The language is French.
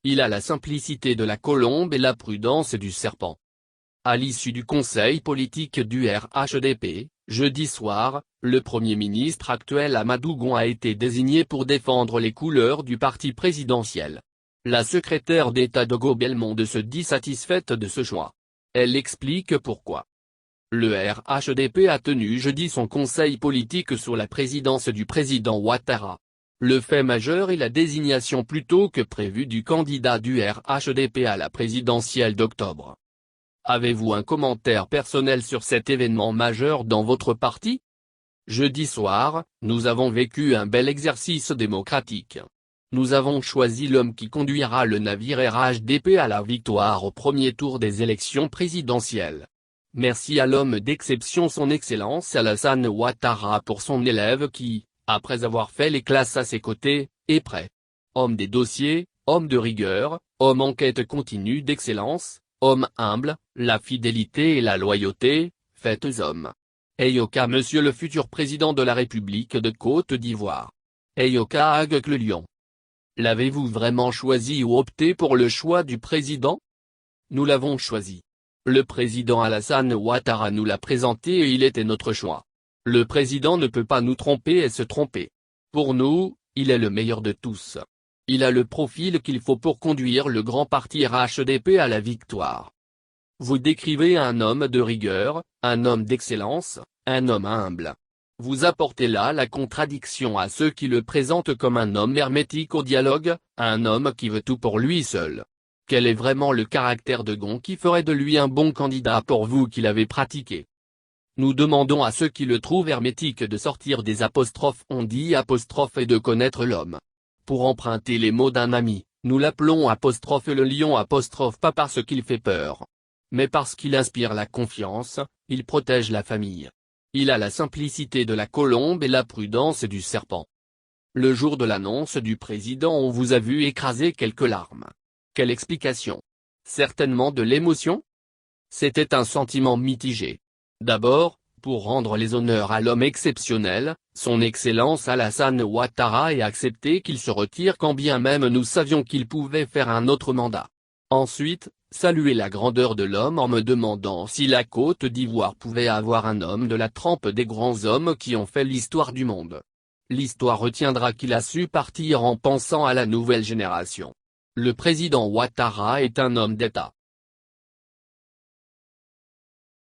Il a la simplicité de la colombe et la prudence du serpent. À l'issue du conseil politique du RHDP, jeudi soir, le Premier ministre actuel Amadou Gon a été désigné pour défendre les couleurs du parti présidentiel. La secrétaire d'État Dogo Belmonde se dit satisfaite de ce choix. Elle explique pourquoi. Le RHDP a tenu jeudi son conseil politique sous la présidence du président Ouattara. Le fait majeur est la désignation plus tôt que prévu du candidat du RHDP à la présidentielle d'octobre. Avez-vous un commentaire personnel sur cet événement majeur dans votre parti? Jeudi soir, nous avons vécu un bel exercice démocratique. Nous avons choisi l'homme qui conduira le navire RHDP à la victoire au premier tour des élections présidentielles. Merci à l'homme d'exception son Excellence Alassane Ouattara pour son élève qui, après avoir fait les classes à ses côtés, est prêt. Homme des dossiers, homme de rigueur, homme en quête continue d'excellence, homme humble, la fidélité et la loyauté, faites homme. Eyoka Monsieur le futur président de la République de Côte d'Ivoire. Eyoka Agek le lion. L'avez-vous vraiment choisi ou opté pour le choix du président? Nous l'avons choisi. Le président Alassane Ouattara nous l'a présenté et il était notre choix. Le président ne peut pas nous tromper et se tromper. Pour nous, il est le meilleur de tous. Il a le profil qu'il faut pour conduire le grand parti RHDP à la victoire. Vous décrivez un homme de rigueur, un homme d'excellence, un homme humble. Vous apportez là la contradiction à ceux qui le présentent comme un homme hermétique au dialogue, un homme qui veut tout pour lui seul. Quel est vraiment le caractère de Gon qui ferait de lui un bon candidat pour vous qui l'avez pratiqué? Nous demandons à ceux qui le trouvent hermétique de sortir des apostrophes on dit apostrophe et de connaître l'homme. Pour emprunter les mots d'un ami, nous l'appelons apostrophe le lion apostrophe pas parce qu'il fait peur. Mais parce qu'il inspire la confiance, il protège la famille. Il a la simplicité de la colombe et la prudence du serpent. Le jour de l'annonce du président on vous a vu écraser quelques larmes. Quelle explication? Certainement de l'émotion? C'était un sentiment mitigé. D'abord, pour rendre les honneurs à l'homme exceptionnel, son Excellence Alassane Ouattara et accepter qu'il se retire quand bien même nous savions qu'il pouvait faire un autre mandat. Ensuite, saluer la grandeur de l'homme en me demandant si la Côte d'Ivoire pouvait avoir un homme de la trempe des grands hommes qui ont fait l'histoire du monde. L'histoire retiendra qu'il a su partir en pensant à la nouvelle génération. Le président Ouattara est un homme d'État.